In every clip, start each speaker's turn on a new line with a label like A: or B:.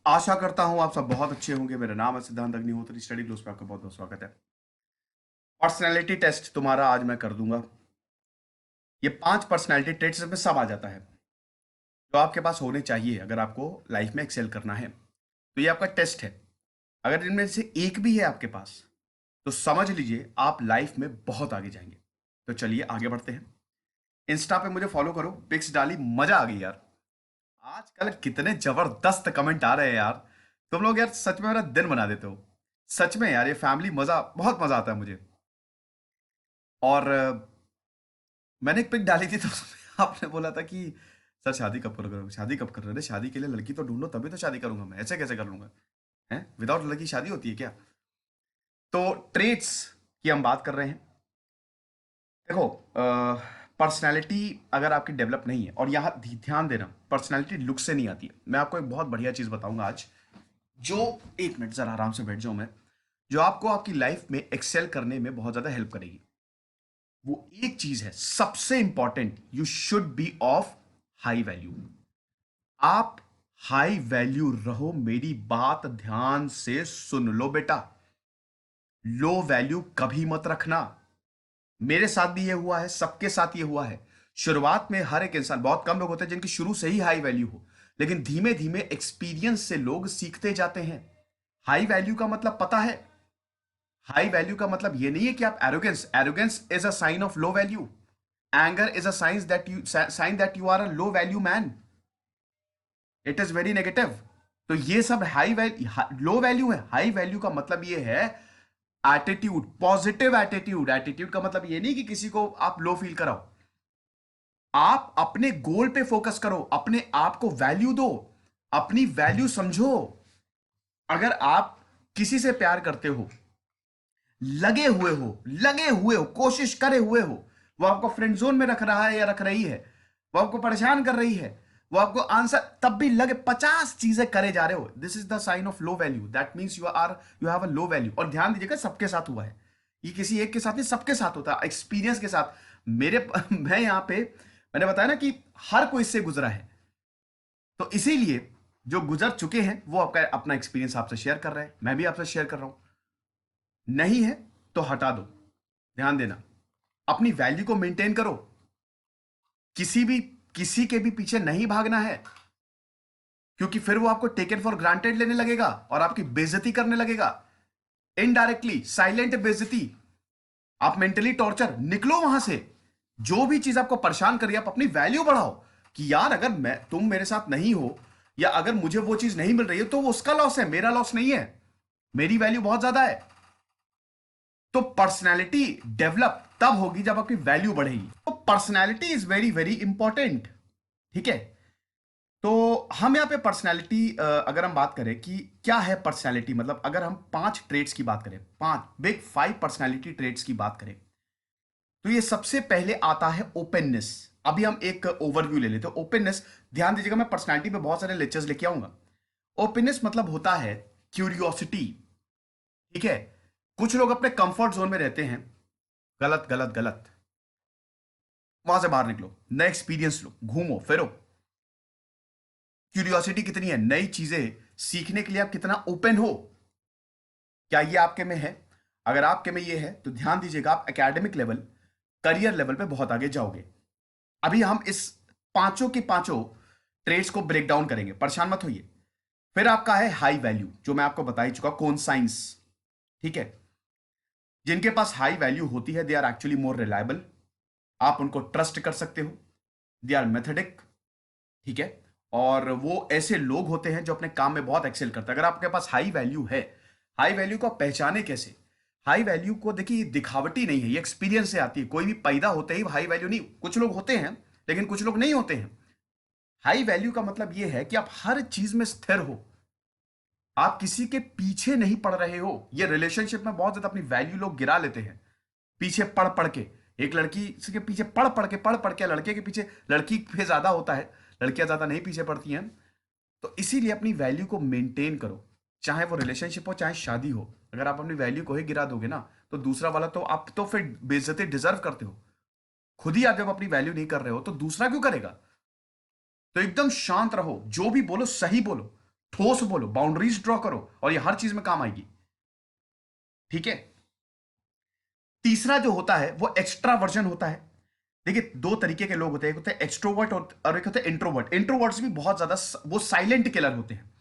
A: आशा करता हूं आप सब बहुत अच्छे होंगे। मेरा नाम है सिद्धांत अग्निहोत्री। स्टडी ग्लोस पे आपका बहुत बहुत स्वागत है। पर्सनैलिटी टेस्ट तुम्हारा आज मैं कर दूंगा। ये 5 पर्सनैलिटी ट्रेट्स में सब आ जाता है जो आपके पास होने चाहिए अगर आपको लाइफ में एक्सेल करना है। तो ये आपका टेस्ट है। अगर इनमें से एक भी है आपके पास तो समझ लीजिए आप लाइफ में बहुत आगे जाएंगे। तो चलिए आगे बढ़ते हैं। इंस्टा पे मुझे फॉलो करो, पिक्स डाली, मजा आ गई यार। आजकल कितने जबरदस्त कमेंट आ रहे हैं यार। तुम लोग यार सच में मेरा दिन बना देते हो। सच में यार, ये फैमिली मजा, बहुत मजा आता है मुझे। और मैंने एक पिक डाली थी तो उसमें आपने बोला था कि सर शादी कब करोगे, शादी कब कर रहे थे, शादी के लिए लड़की तो ढूंढो तभी तो शादी करूंगा मैं, ऐसे कैसे कर लूंगा। हैं, विदाउट लड़की शादी होती है क्या? तो ट्रेट्स की हम बात कर रहे हैं। देखो, पर्सनैलिटी अगर आपकी डेवलप नहीं है, और यहां ध्यान देना, पर्सनैलिटी लुक से नहीं आती है। मैं आपको एक बहुत बढ़िया चीज बताऊंगा आज, जो, एक मिनट जरा आराम से बैठ जाऊं मैं, जो आपको आपकी लाइफ में एक्सेल करने में बहुत ज्यादा हेल्प करेगी। वो एक चीज है सबसे important, you should be of high value. आप हाई वैल्यू रहो। मेरी बात ध्यान से सुन लो बेटा। लो वैल्यू कभी मत रखना। मेरे साथ भी ये हुआ है, सबके साथ ये हुआ है। शुरुआत में हर एक इंसान, बहुत कम लोग होते हैं जिनकी शुरू से ही हाई वैल्यू हो, लेकिन धीमे धीमे एक्सपीरियंस से लोग सीखते जाते हैं। हाई वैल्यू का मतलब पता है? हाई वैल्यू का मतलब ये नहीं है कि आप arrogance, arrogance is a sign of low value. Anger is a sign that you are a low value man. It is very negative. तो ये सब हाई वैल्यू, लो वैल्यू है। हाई वैल्यू का मतलब ये है एटीट्यूड, पॉजिटिव एटीट्यूड। एटीट्यूड का मतलब ये नहीं कि किसी को आप लो फील कराओ। आप अपने गोल पे फोकस करो, अपने आप को वैल्यू दो, अपनी वैल्यू समझो। अगर आप किसी से प्यार करते हो, लगे हुए हो, कोशिश करे हुए हो, वो आपको फ्रेंड जोन में रख रहा है या रख रही है, वो आपको परेशान कर रही है, वो आपको आंसर, तब भी लगे 50 चीजें करे जा रहे हो, this is the sign of low value. That means you have a low value. और ध्यान दीजिएगा, सबके साथ हुआ है। ये किसी एक के साथ नहीं, सबके साथ होता है, एक्सपीरियंस के साथ। मेरे मैं यहां पे, मैंने बताया ना कि हर कोई इससे गुजरा है। तो इसीलिए जो गुजर चुके हैं वो आपका अपना एक्सपीरियंस आपसे शेयर कर रहे हैं, मैं भी आपसे शेयर कर रहा हूं। नहीं है तो हटा दो। ध्यान देना, अपनी वैल्यू को मेंटेन करो। किसी भी, किसी के भी पीछे नहीं भागना है, क्योंकि फिर वो आपको टेकन फॉर ग्रांटेड लेने लगेगा और आपकी बेइज्जती करने लगेगा। इनडायरेक्टली साइलेंट बेइज्जती। आप मेंटली टॉर्चर, निकलो वहां से। जो भी चीज आपको परेशान कर रही है, आप अपनी वैल्यू बढ़ाओ कि यार अगर मैं, तुम मेरे साथ नहीं हो, या अगर मुझे वो चीज नहीं मिल रही है तो वो उसका लॉस है, मेरा लॉस नहीं है। मेरी वैल्यू बहुत ज्यादा है। तो पर्सनैलिटी डेवलप तब होगी जब आपकी वैल्यू बढ़ेगी। तो personality is very very important. ठीक है। तो हम यहाँ पे पर्सनैलिटी, अगर हम बात करें कि क्या है पर्सनैलिटी, मतलब अगर हम 5 ट्रेड्स की बात करें, 5 बिग 5 पर्सनैलिटी ट्रेड्स की बात करें, तो ये सबसे पहले आता है ओपननेस। अभी हम एक ओवरव्यू ले लेते हैं। ओपननेस, ध्यान दीजिएगा, मैं पर्सनैलिटी पे बहुत सारे लेक्चर्स लेके आऊंगा। ओपननेस मतलब होता है क्यूरियोसिटी। ठीक है। कुछ लोग अपने कंफर्ट जोन में रहते हैं। गलत गलत गलत। वहां से बाहर निकलो, नए एक्सपीरियंस लो, घूमो फिरो। क्यूरियोसिटी कितनी है, नई चीजें सीखने के लिए आप कितना ओपन हो, क्या ये आपके में है? अगर आपके में ये है तो ध्यान दीजिएगा, आप एकेडमिक लेवल, करियर लेवल पे बहुत आगे जाओगे। अभी हम इस पांचों के पांचों ट्रेड्स को ब्रेक डाउन करेंगे, परेशान मत होइए। फिर आपका है हाई वैल्यू, जो मैं आपको बता ही चुका, कौन साइंस। ठीक है। जिनके पास हाई वैल्यू होती है, they are actually more reliable. आप उनको ट्रस्ट कर सकते हो। They are methodic. ठीक है। और वो ऐसे लोग होते हैं जो अपने काम में बहुत एक्सेल करते हैं। अगर आपके पास हाई वैल्यू है, हाई वैल्यू को आप पहचाने कैसे? हाई वैल्यू को देखिए, ये दिखावटी नहीं है, ये एक्सपीरियंस से आती है। कोई भी पैदा होते ही हाई वैल्यू नहीं, कुछ लोग होते हैं लेकिन कुछ लोग नहीं होते हैं। हाई वैल्यू का मतलब ये है कि आप हर चीज में स्थिर हो, आप किसी के पीछे नहीं पड़ रहे हो। ये रिलेशनशिप में बहुत ज्यादा अपनी वैल्यू लोग गिरा लेते हैं, पीछे पढ़ पढ़ के। एक लड़की के पीछे पढ़ पढ़ के लड़के के पीछे, लड़की पे ज्यादा होता है, लड़कियां ज्यादा नहीं पीछे पड़ती हैं। तो इसीलिए अपनी वैल्यू को मेंटेन करो, चाहे वो रिलेशनशिप हो चाहे शादी हो। अगर आप अपनी वैल्यू को ही गिरा दोगे ना, तो दूसरा वाला, तो आप तो फिर बेइज्जती डिजर्व करते हो। खुद ही आप जब अपनी वैल्यू नहीं कर रहे हो तो दूसरा क्यों करेगा? तो एकदम शांत रहो, जो भी बोलो सही बोलो। ठोस बोलो, बाउंड्रीज ड्रॉ करो, और ये हर चीज में काम आएगी। ठीक है। तीसरा जो होता है वो एक्स्ट्रावर्जन होता है। देखिए, दो तरीके के लोग होते हैं, एक होते हैं एक्सट्रोवर्ट और एक होते हैं इंट्रोवर्ट। इंट्रोवर्ट्स भी बहुत ज्यादा वो साइलेंट किलर होते हैं।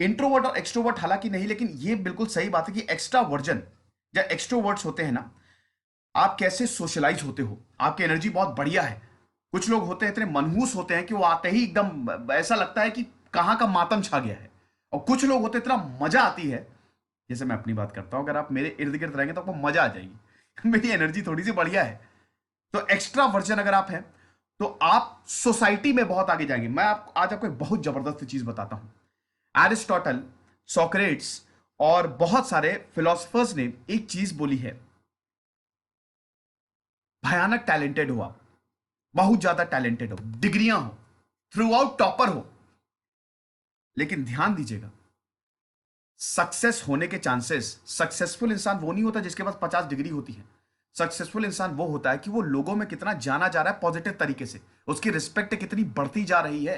A: इंट्रोवर्ट और एक्सट्रोवर्ट हालांकि नहीं, लेकिन ये बिल्कुल सही बात है कि एक्स्ट्रावर्जन या एक्सट्रोवर्ट्स होते हैं ना, आप कैसे सोशलाइज होते हो, आपकी एनर्जी बहुत बढ़िया है। कुछ लोग होते हैं इतने मनहूस होते हैं कि वो आते ही एकदम ऐसा लगता है कि कहां का मातम छा गया है। और कुछ लोग होते हैं इतना मजा आती है, जैसे मैं अपनी बात करता हूं, अगर आप मेरे इर्द गिर्द रहेंगे तो आपको मजा आ जाएगी। मेरी एनर्जी थोड़ी सी बढ़िया है। तो एक्स्ट्रा वर्जन अगर आप हैं तो आप सोसाइटी में बहुत आगे जाएंगे। मैं आज आपको एक बहुत जबरदस्त चीज बताता हूं। एरिस्टोटल, सोक्रेट्स और बहुत सारे फिलोसफर्स ने एक चीज बोली है, भयानक टैलेंटेड हो आप, बहुत ज्यादा टैलेंटेड हो, डिग्रियां हो, थ्रू आउट टॉपर हो, लेकिन ध्यान दीजिएगा, सक्सेस होने के चांसेस, सक्सेसफुल इंसान वो नहीं होता जिसके पास 50 डिग्री होती है। सक्सेसफुल इंसान वो होता है कि वो लोगों में कितना जाना जा रहा है पॉजिटिव तरीके से, उसकी रिस्पेक्ट कितनी बढ़ती जा रही है,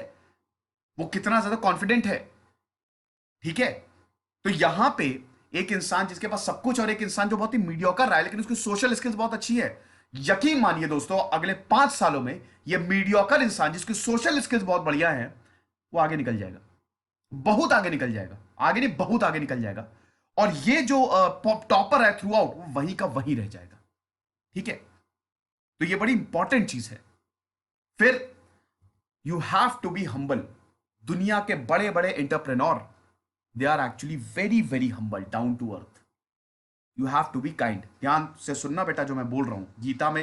A: वो कितना ज्यादा कॉन्फिडेंट है। ठीक है। तो यहां पे एक इंसान जिसके पास सब कुछ और एक इंसान जो बहुत ही मीडियोकर रहा है लेकिन उसकी सोशल स्किल्स बहुत अच्छी है, यकीन मानिए दोस्तों, अगले 5 सालों में ये मीडियोकर इंसान जिसकी सोशल स्किल्स बहुत बढ़िया है, वो आगे निकल जाएगा, बहुत आगे निकल जाएगा, आगे नहीं बहुत आगे निकल जाएगा। और ये जो टॉपर है थ्रू आउट, वो वहीं का वहीं रह जाएगा। ठीक है। तो ये बड़ी इंपॉर्टेंट चीज है। फिर you have to be humble. दुनिया के बड़े बड़े entrepreneur, they are actually very very humble, down to earth. You have to be kind. ध्यान से सुनना बेटा जो मैं बोल रहा हूं,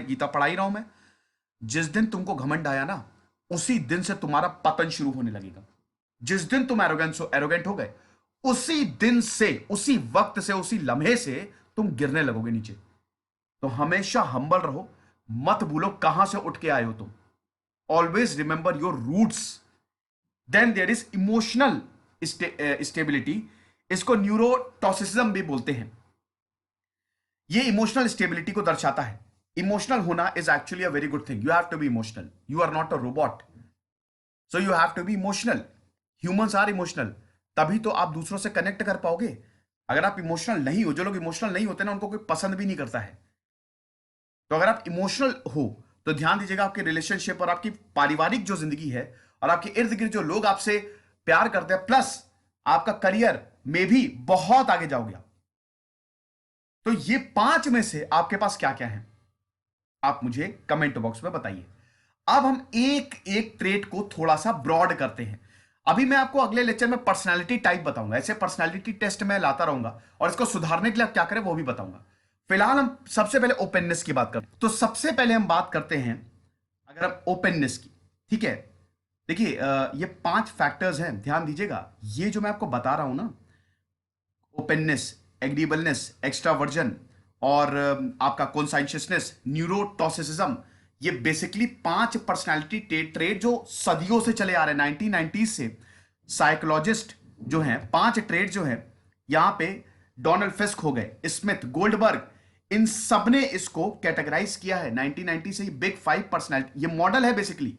A: गीता पढ़ाई रहा हूं मैं। जिस दिन तुमको घमंड आया ना, उसी दिन से तुम्हारा पतन शुरू होने लगेगा। जिस दिन तुम एरोगेंट हो गए, उसी दिन से, उसी वक्त से, उसी लम्हे से तुम गिरने लगोगे नीचे। तो हमेशा हम्बल रहो, मत भूलो कहां से उठ के आए हो तुम। Always remember your roots. Then there is emotional stability. इसको न्यूरोटॉसिज्म भी बोलते हैं। ये इमोशनल स्टेबिलिटी को दर्शाता है। इमोशनल होना is actually a very good thing. You have to be emotional, you are not a robot, so you have to be emotional. Humans are emotional, तभी तो आप दूसरों से कनेक्ट कर पाओगे। अगर आप इमोशनल नहीं हो, जो लोग इमोशनल नहीं होते ना, उनको कोई पसंद भी नहीं करता है। तो अगर आप इमोशनल हो तो ध्यान दीजिएगा, आपके रिलेशनशिप और आपकी पारिवारिक जो जिंदगी है और आपके इर्द गिर्द जो लोग आपसे प्यार करते हैं, प्लस आपका करियर में भी बहुत आगे जाओगे आप। तो ये 5 में से आपके पास क्या क्या है, आप मुझे कमेंट बॉक्स में बताइए। अब हम एक एक ट्रेट को थोड़ा सा ब्रॉड करते हैं। अभी मैं आपको अगले लेक्चर में पर्सनालिटी टाइप बताऊंगा, ऐसे पर्सनालिटी टेस्ट मैं लाता रहूंगा और इसको सुधारने के लिए आप क्या करें वो भी बताऊंगा। फिलहाल हम सबसे पहले ओपननेस की बात करते हैं। तो सबसे पहले हम बात करते हैं अगर हम ओपननेस की। ठीक है। देखिए, ये 5 फैक्टर्स हैं, ध्यान दीजिएगा। ये जो मैं आपको बता रहा हूं ना, ओपननेस, एग्रीबलनेस, एक्स्ट्रावर्जन और आपका कॉन्साइंशियसनेस, न्यूरोटॉसिसिज्म, ये बेसिकली 5 पर्सनालिटी ट्रेट जो सदियों से चले आ रहे हैं, 1990s से साइकोलॉजिस्ट जो हैं, 5 ट्रेट जो हैं, यहां पे डोनाल्ड फिस्क हो गए, स्मिथ, गोल्डबर्ग, इन सब ने इसको कैटेगराइज किया है 1990 से। ये बिग 5 पर्सनालिटी, ये मॉडल है बेसिकली।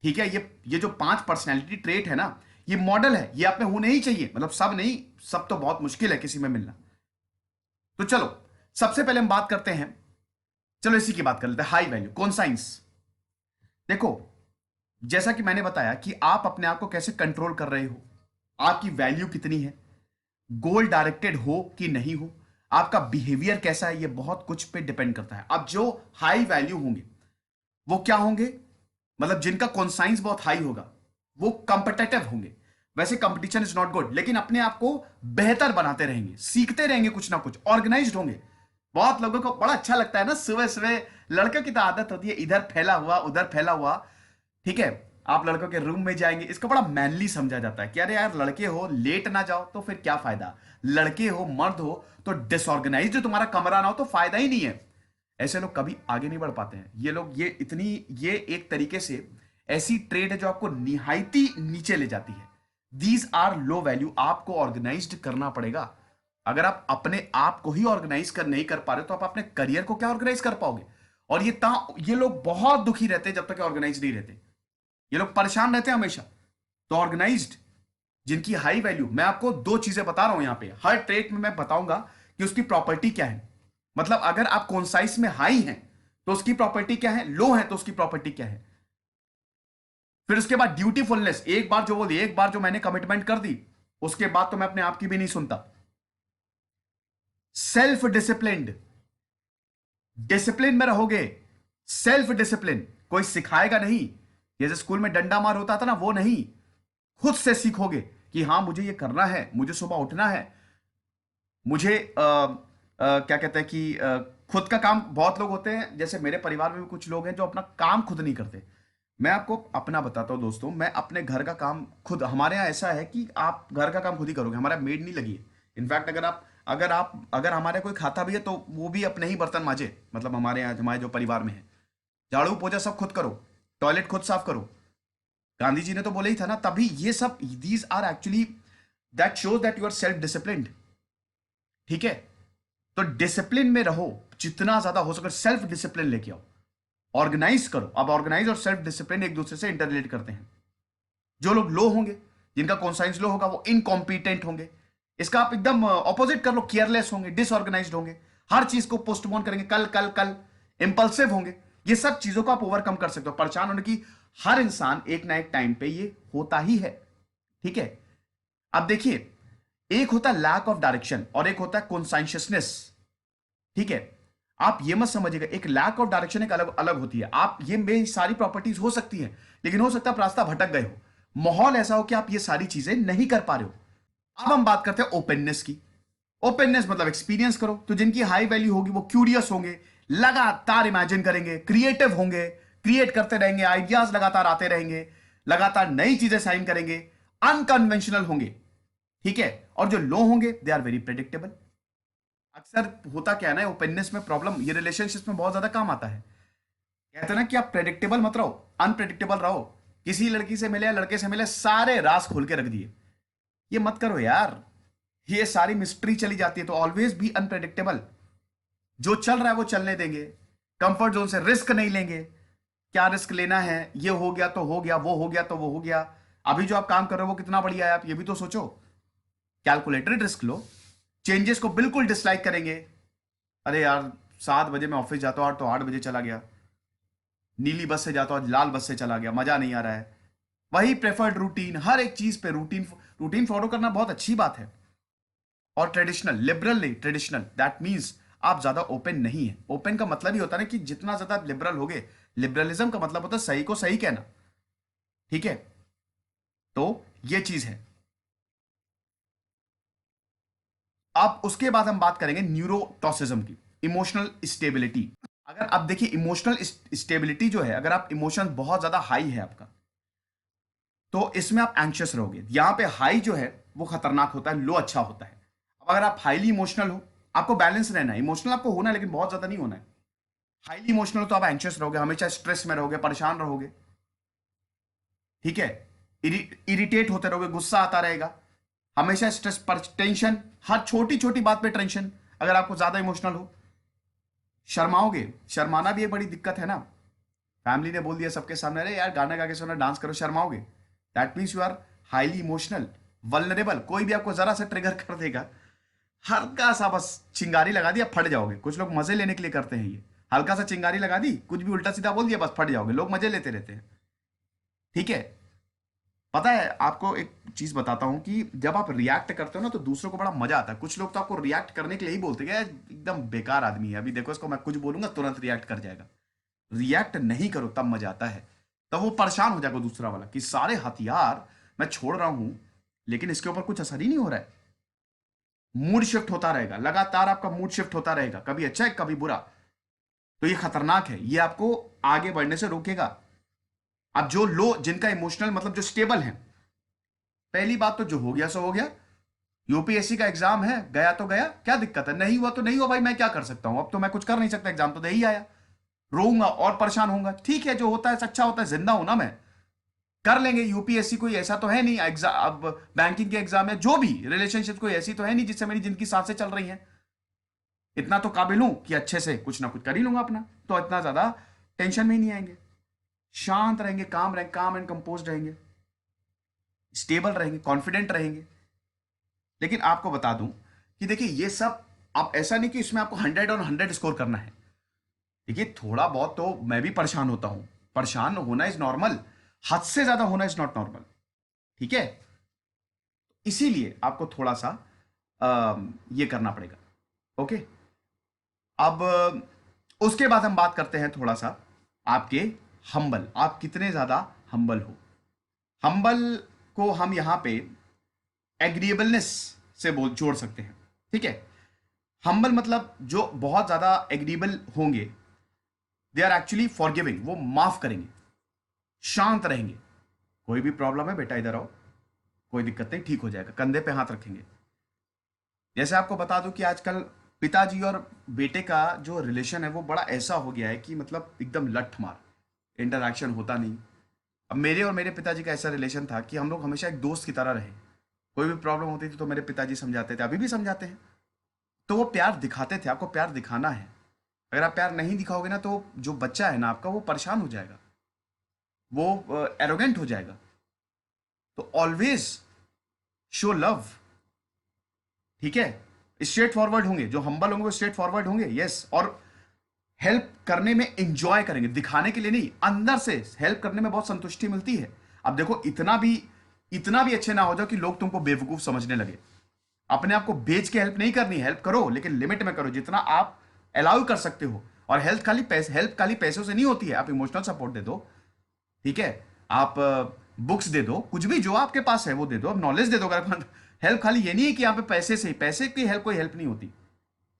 A: ठीक है। ये जो 5 पर्सनालिटी ट्रेट है ना, ये मॉडल है, ये आप में होने ही चाहिए। मतलब सब नहीं, सब तो बहुत मुश्किल है किसी में मिलना। तो चलो सबसे पहले हम बात करते हैं, चलो इसी की बात कर लेते हैं, हाई वैल्यू कॉन्साइंस। देखो, जैसा कि मैंने बताया कि आप अपने आप को कैसे कंट्रोल कर रहे हो, आपकी वैल्यू कितनी है, गोल डायरेक्टेड हो कि नहीं हो, आपका बिहेवियर कैसा है, ये बहुत कुछ पे डिपेंड करता है। अब जो हाई वैल्यू होंगे वो क्या होंगे, मतलब जिनका कॉन्साइंस बहुत हाई होगा, वो कंपिटेटिव होंगे। वैसे कंपटीशन इज नॉट गुड, लेकिन अपने आप को बेहतर बनाते रहेंगे, सीखते रहेंगे कुछ ना कुछ, ऑर्गेनाइज्ड होंगे। बहुत लोगों को बड़ा अच्छा लगता है ना, सुबह सुबह लड़कों की तो आदत होती है इधर फैला हुआ उधर फैला हुआ। ठीक है। आप लड़कों के रूम में जाएंगे, इसको बड़ा मैनली समझा जाता है कि अरे यार लड़के हो, लेट ना जाओ तो फिर क्या फायदा, लड़के हो मर्द हो तो डिसऑर्गेनाइज्ड तुम्हारा कमरा ना हो तो फायदा ही नहीं है। ऐसे लोग कभी आगे नहीं बढ़ पाते हैं। ये लोग, ये एक तरीके से ऐसी ट्रेड है जो आपको निहायती नीचे ले जाती है। These are low value. आपको ऑर्गेनाइज्ड करना पड़ेगा। अगर आप अपने आप को ही ऑर्गेनाइज नहीं कर पा रहे तो आप अपने करियर को क्या ऑर्गेनाइज कर पाओगे। और ये लोग बहुत दुखी रहते हैं जब तक ऑर्गेनाइज नहीं रहते। ये लोग परेशान रहते हैं हमेशा। तो ऑर्गेनाइज्ड जिनकी हाई वैल्यू, मैं आपको दो चीजें बता रहा हूं यहां पे, हर ट्रेट में मैं बताऊंगा कि उसकी प्रॉपर्टी क्या है। मतलब अगर आप कॉन्साइज में हाई हैं तो उसकी प्रॉपर्टी क्या है, लो है तो उसकी प्रॉपर्टी क्या है। फिर उसके बाद ड्यूटीफुलनेस, एक बार जो बोली, एक बार जो मैंने कमिटमेंट कर दी उसके बाद तो मैं अपने आप की भी नहीं सुनता। सेल्फ डिसिप्लिन्ड, डिसिप्लिन में रहोगे, सेल्फ डिसिप्लिन, कोई सिखाएगा नहीं। जैसे स्कूल में डंडा मार होता था ना, वो नहीं, खुद से सीखोगे कि हाँ मुझे ये करना है, मुझे सुबह उठना है, मुझे क्या कहते हैं कि खुद का काम। बहुत लोग होते हैं, जैसे मेरे परिवार में भी कुछ लोग हैं जो अपना काम खुद नहीं करते। मैं आपको अपना बताता हूँ दोस्तों, मैं अपने घर का काम खुद, हमारे यहाँ ऐसा है कि आप घर का काम खुद ही करोगे, हमारा मेड नहीं लगी है। इनफैक्ट अगर हमारे कोई खाता भी है तो वो भी अपने ही बर्तन मांजे, मतलब हमारे यहाँ, हमारे जो परिवार में है, झाड़ू पोछा सब खुद करो, टॉयलेट खुद साफ करो। गांधी जी ने तो बोला ही था ना, तभी ये सब, these are actually, that shows that you are self disciplined. ठीक है, तो डिसिप्लिन में रहो, जितना ज्यादा हो सके सेल्फ डिसिप्लिन लेके आओ, ऑर्गेनाइज करो। अब ऑर्गेनाइज और सेल्फ डिसिप्लिन एक दूसरे से इंटर रिलेट करते हैं। जो लोग लो होंगे, जिनका कॉन्साइंस लो होगा, वो इनकॉम्पिटेंट होंगे। इसका आप एकदम ऑपोजिट कर लो, केयरलेस होंगे, डिसऑर्गेनाइज्ड होंगे, हर चीज को पोस्टपोन करेंगे, कल कल कल, इंपल्सिव होंगे। ये सब चीजों को आप ओवरकम कर सकते हो। परेशान होने की, हर इंसान एक ना एक टाइम पे ये होता ही है। ठीक है, अब देखिए, एक होता है लैक ऑफ डायरेक्शन और एक होता है कॉन्साइंशियसनेस। ठीक है, आप ये मत समझिएगा, एक लैक ऑफ डायरेक्शन एक अलग अलग होती है। आप ये में सारी प्रॉपर्टीज हो सकती हैं, लेकिन हो सकता है आप रास्ता भटक गए हो, माहौल ऐसा हो कि आप ये सारी चीजें नहीं कर पा रहे हो। अब हम बात करते हैं ओपननेस की। ओपननेस मतलब एक्सपीरियंस करो। तो जिनकी हाई वैल्यू होगी वो क्यूरियस होंगे, लगातार इमेजिन करेंगे, क्रिएटिव होंगे, क्रिएट करते रहेंगे, आइडियाज लगातार आते रहेंगे, लगातार नई चीजें साइन करेंगे, अनकन्वेंशनल होंगे। ठीक है, और जो लो होंगे दे आर वेरी प्रेडिक्टेबल। अक्सर होता क्या है ना, ओपननेस में प्रॉब्लम, ये रिलेशनशिप में बहुत ज्यादा काम आता है। कहते हैं ना कि आप प्रेडिक्टेबल मत रहो, अनप्रेडिक्टेबल रहो। किसी लड़की से मिले या लड़के से मिले, सारे राज खोल के रख दिए, ये मत करो यार, ये सारी मिस्ट्री चली जाती है। तो ऑलवेज बी अनप्रेडिक्टेबल। जो चल रहा है वो चलने देंगे, कंफर्ट जोन से रिस्क नहीं लेंगे। क्या रिस्क लेना है, ये हो गया तो हो गया, वो हो गया तो वो हो गया। अभी जो आप काम कर रहे हो वो कितना बढ़िया है, आप ये भी तो सोचो। कैलकुलेटेड रिस्क लो। चेंजेस को बिल्कुल डिसलाइक करेंगे। अरे यार 7 बजे मैं ऑफिस जाता हूँ तो 8 बजे चला गया, नीली बस से जाता हूँ लाल बस से चला गया, मजा नहीं आ रहा है। वही प्रेफर्ड रूटीन, हर एक चीज पे रूटीन, रूटीन फॉलो करना बहुत अच्छी बात है। और ट्रेडिशनल, लिबरल नहीं, ट्रेडिशनल, दैट मीन्स आप ज्यादा ओपन नहीं है। ओपन का मतलब ही होता है ना कि जितना ज्यादा लिबरल होगे, लिबरलिज्म का मतलब होता है सही को सही कहना। ठीक है, तो ये चीज है। अब उसके बाद हम बात करेंगे न्यूरोटॉसिज्म की, इमोशनल स्टेबिलिटी। अगर आप देखिए, इमोशनल स्टेबिलिटी जो है, अगर आप इमोशन बहुत ज्यादा हाई है आपका, तो इसमें आप एंशियस रहोगे। यहां पे हाई जो है वो खतरनाक होता है, लो अच्छा होता है। अब अगर आप हाईली इमोशनल हो, आपको बैलेंस रहना है, इमोशनल आपको होना है लेकिन बहुत ज्यादा नहीं होना है। हाईली इमोशनल हो तो आप एंशियस रहोगे, हमेशा स्ट्रेस में रहोगे, परेशान रहोगे। ठीक है, इरिटेट होते रहोगे, गुस्सा आता रहेगा, हमेशा स्ट्रेस पर, टेंशन, हर छोटी छोटी बात पे टेंशन। अगर आपको ज्यादा इमोशनल हो, शर्माओगे, शर्माना भी एक बड़ी दिक्कत है ना। फैमिली ने बोल दिया सबके सामने, अरे यार गाना गा के सुना, डांस करो, शर्माओगे, that means you are highly emotional, vulnerable. कोई भी आपको जरा सा ट्रिगर कर देगा, हल्का सा बस चिंगारी लगा दिया, फट जाओगे। कुछ लोग मजे लेने के लिए करते हैं ये, हल्का सा चिंगारी लगा दी, कुछ भी उल्टा सीधा बोल दिया, बस फट जाओगे। लोग मजे लेते रहते हैं। ठीक है, पता है आपको एक चीज बताता हूं कि जब आप रिएक्ट करते हो ना तो दूसरों को बड़ा मजा आता है। कुछ लोग तो आपको रिएक्ट करने के लिए ही बोलते हैं, एकदम बेकार आदमी है, अभी देखो इसको, मैं कुछ बोलूंगा तुरंत रिएक्ट कर जाएगा। रिएक्ट नहीं करो, तब मजा आता है। तब वो परेशान हो जाएगा दूसरा वाला कि सारे हथियार मैं छोड़ रहा हूं लेकिन इसके ऊपर कुछ असर ही नहीं हो रहा है। मूड शिफ्ट होता रहेगा, लगातार आपका मूड शिफ्ट होता रहेगा, कभी अच्छा है कभी बुरा। तो ये खतरनाक है, ये आपको आगे बढ़ने से रोकेगा। अब जो लो, जिनका इमोशनल मतलब जो स्टेबल है, पहली बात तो जो हो गया सो हो गया। यूपीएससी का एग्जाम है, गया तो गया, क्या दिक्कत है, नहीं हुआ तो नहीं हुआ भाई, मैं क्या कर सकता हूं, अब तो मैं कुछ कर नहीं सकता, एग्जाम तो दे ही आया। रोऊंगा और परेशान होऊंगा, ठीक है, जो होता है अच्छा होता है, जिंदा हूं ना मैं, कर लेंगे। यूपीएससी कोई ऐसा तो है नहीं एग्जाम, अब बैंकिंग के एग्जाम है, जो भी रिलेशनशिप कोई ऐसी तो है नहीं जिससे मेरी जिंदगी सांसें चल रही हैं। इतना तो काबिल हूं कि अच्छे से कुछ ना कुछ कर ही लूंगा अपना, तो इतना ज्यादा टेंशन में ही नहीं आएंगे, शांत रहेंगे, काम रहेंगे, काम एंड कंपोज रहेंगे। स्टेबल रहेंगे, कॉन्फिडेंट रहेंगे। लेकिन आपको बता दूं कि देखिए ये सब, आप ऐसा नहीं कि इसमें आपको 100 और 100 स्कोर करना है। देखिए थोड़ा बहुत तो मैं भी परेशान होता हूं, परेशान होना इज नॉर्मल, हद से ज्यादा होना इज नॉट नॉर्मल, ठीक है। इसीलिए आपको थोड़ा सा ये करना पड़ेगा, ओके। अब उसके बाद हम बात करते हैं थोड़ा सा आपके हम्बल, आप कितने ज्यादा हम्बल हो। हम्बल को हम यहां पे एग्रीएबलनेस से बोल जोड़ सकते हैं, ठीक है। हम्बल मतलब जो बहुत ज्यादा एग्रीएबल होंगे, दे आर एक्चुअली फॉरगिविंग, वो माफ करेंगे, शांत रहेंगे। कोई भी प्रॉब्लम है बेटा इधर आओ, कोई दिक्कत नहीं, ठीक हो जाएगा, कंधे पे हाथ रखेंगे। जैसे आपको बता दूं कि आजकल पिताजी और बेटे का जो रिलेशन है वो बड़ा ऐसा हो गया है कि मतलब एकदम लठ मार, इंटरैक्शन होता नहीं। अब मेरे और मेरे पिताजी का ऐसा रिलेशन था कि हम लोग हमेशा एक दोस्त की तरह रहे। कोई भी प्रॉब्लम होती थी तो मेरे पिताजी समझाते थे, अभी भी समझाते हैं। तो वो प्यार दिखाते थे, आपको प्यार दिखाना है। अगर आप प्यार नहीं दिखाओगे ना तो जो बच्चा है ना आपका, वो परेशान हो जाएगा, वो एरोगेंट हो जाएगा। तो ऑलवेज शो लव, ठीक है। स्ट्रेट फॉरवर्ड होंगे, जो हम्बल होंगे वो स्ट्रेट फॉरवर्ड होंगे, यस। और हेल्प करने में एंजॉय करेंगे, दिखाने के लिए नहीं, अंदर से हेल्प करने में बहुत संतुष्टि मिलती है। अब देखो इतना भी अच्छे ना हो जाओ कि लोग तुमको बेवकूफ समझने लगे। अपने आप को बेच के हेल्प नहीं करनी, हेल्प करो लेकिन लिमिट में करो, जितना आप अलाउ कर सकते हो। और हेल्प खाली पैसों से नहीं होती है, आप इमोशनल सपोर्ट दे दो, ठीक है। आप बुक्स दे दो, कुछ भी जो आपके पास है वो दे दो, अब नॉलेज दे दो। अगर हेल्प खाली ये नहीं है कि यहाँ पे पैसे से ही, पैसे की हेल्प कोई हेल्प नहीं होती।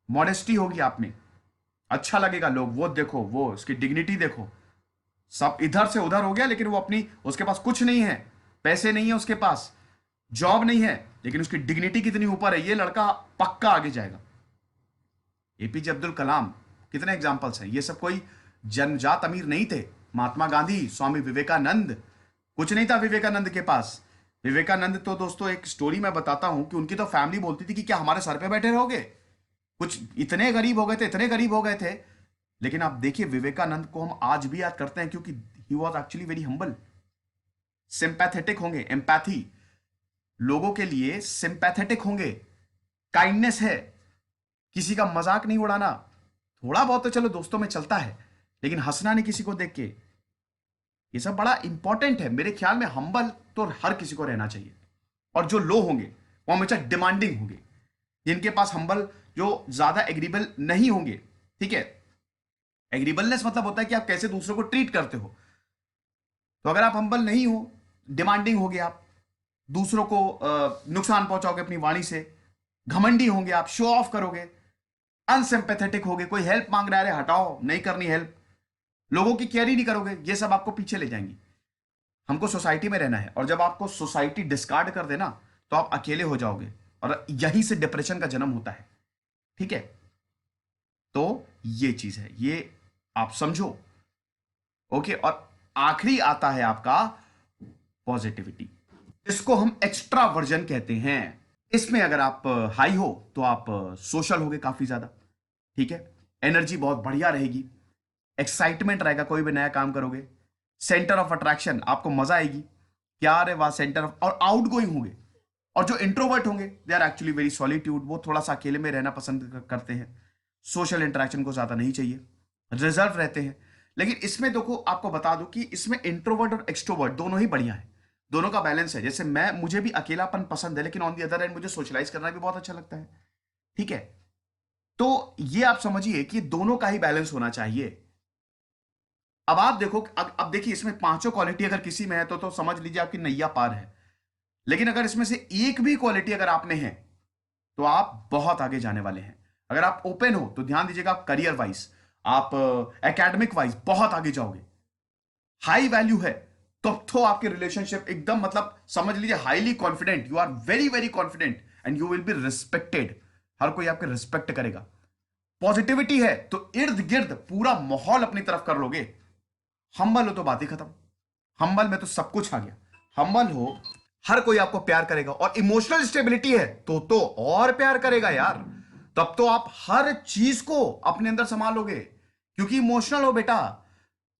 A: मॉडेस्टी होगी आप में, अच्छा लगेगा, लोग वो देखो, वो उसकी डिग्निटी देखो। सब इधर से उधर हो गया लेकिन वो अपनी, उसके पास कुछ नहीं है, पैसे नहीं है उसके पास, जॉब नहीं है, लेकिन उसकी डिग्निटी कितनी ऊपर है, ये लड़का पक्का आगे जाएगा। एपीजे अब्दुल कलाम, कितने एग्जाम्पल्स हैं। ये सब कोई जन्मजात अमीर नहीं थे। महात्मा गांधी, स्वामी विवेकानंद, कुछ नहीं था विवेकानंद के पास। विवेकानंद तो दोस्तों एक स्टोरी मैं बताता हूं कि उनकी तो फैमिली बोलती थी कि क्या हमारे सर पे बैठे रहोगे, कुछ इतने गरीब हो गए थे, इतने गरीब हो गए थे। लेकिन आप देखिए विवेकानंद को हम आज भी याद करते हैं क्योंकि he was actually very humble. Sympathetic होंगे, एम्पैथी, लोगों के लिए सिंपैथेटिक होंगे, काइंडनेस है, किसी का मजाक नहीं उड़ाना। थोड़ा बहुत तो चलो दोस्तों में चलता है, लेकिन हंसना नहीं किसी को देख के, ये सब बड़ा इंपॉर्टेंट है। मेरे ख्याल में हम्बल तो हर किसी को रहना चाहिए। और जो लो होंगे वो हमेशा डिमांडिंग होंगे, जिनके पास हम्बल, जो ज्यादा एग्रीबल नहीं होंगे, ठीक है। एग्रीबलनेस मतलब होता है कि आप कैसे दूसरों को ट्रीट करते हो। तो अगर आप हम्बल नहीं हो, डिमांडिंग होगे, आप दूसरों को नुकसान पहुंचाओगे अपनी वाणी से, घमंडी होंगे, आप शो ऑफ करोगे, अनसिंपैथेटिक होगे, कोई हेल्प मांग रहा है, अरे हटाओ, नहीं करनी हेल्प, लोगों की केयर ही नहीं करोगे, ये सब आपको पीछे ले जाएंगी। हमको सोसाइटी में रहना है, और जब आपको सोसाइटी डिस्कार्ड कर देना तो आप अकेले हो जाओगे, और यहीं से डिप्रेशन का जन्म होता है, ठीक है। तो ये चीज है, ये आप समझो, ओके। और आखिरी आता है आपका पॉजिटिविटी, इसको हम एक्स्ट्रा वर्जन कहते हैं। इसमें अगर आप हाई हो तो आप सोशल होगे काफी ज्यादा, ठीक है। एनर्जी बहुत बढ़िया रहेगी, एक्साइटमेंट रहेगा, कोई भी नया काम करोगे, सेंटर ऑफ अट्रैक्शन, आपको मजा आएगी, क्या रे वाह सेंटर ऑफ, और आउट गोइंग होंगे। और जो इंट्रोवर्ट होंगे they are actually very solitude, वो थोड़ा सा अकेले में रहना पसंद करते हैं, सोशल इंटरेक्शन को ज्यादा नहीं चाहिए, रिजर्व रहते हैं। लेकिन इसमें देखो आपको बता दूं कि इसमें इंट्रोवर्ट और एक्सट्रोवर्ट दोनों ही बढ़िया है, दोनों का बैलेंस है। जैसे मुझे भी अकेलापन पसंद है, लेकिन ऑन दी अदर एंड मुझे सोशलाइज करना भी बहुत अच्छा लगता है, ठीक है। तो ये आप समझिए कि दोनों का ही बैलेंस होना चाहिए। अब आप देखो, अब देखिए इसमें पांचों क्वालिटी अगर किसी में है तो समझ लीजिए आपकी नैया पार है। लेकिन अगर इसमें से एक भी क्वालिटी अगर आप में है तो आप बहुत आगे जाने वाले हैं। अगर आप ओपन हो तो ध्यान दीजिएगा, आप करियर वाइज, आप एकेडमिक वाइज बहुत आगे जाओगे। हाई वैल्यू है तो आपके रिलेशनशिप एकदम मतलब समझ लीजिए highly confident, you are very very confident and you will be respected, हर कोई आपके रिस्पेक्ट करेगा। पॉजिटिविटी है तो इर्द गिर्द पूरा माहौल अपनी तरफ कर लोगे। हम्बल हो तो बात ही खत्म, हम्बल में तो सब कुछ आ गया। हम्बल हो, हर कोई आपको प्यार करेगा, और इमोशनल स्टेबिलिटी है तो और प्यार करेगा यार। तब तो आप हर चीज को अपने अंदर संभालोगे, क्योंकि इमोशनल हो बेटा,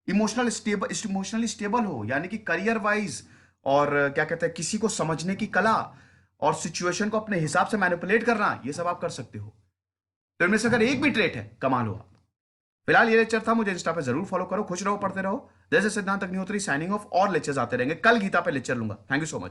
A: इमोशनली स्टेबल हो, यानी कि करियर वाइज और क्या कहते हैं, किसी को समझने की कला और सिचुएशन को अपने हिसाब से मैनिपुलेट करना, ये सब आप कर सकते हो। तो इनमें से अगर एक भी ट्रेट है, कमाल हो आप। फिलहाल ये लेक्चर था, मुझे इंस्टा पे जरूर फॉलो करो। खुश रहो, पढ़ते रहो। जैसे सिद्धांत अग्निहोत्री साइनिंग ऑफ। और लेक्चर्स आते रहेंगे। कल गीता पे लेक्चर लूंगा। Thank you so much.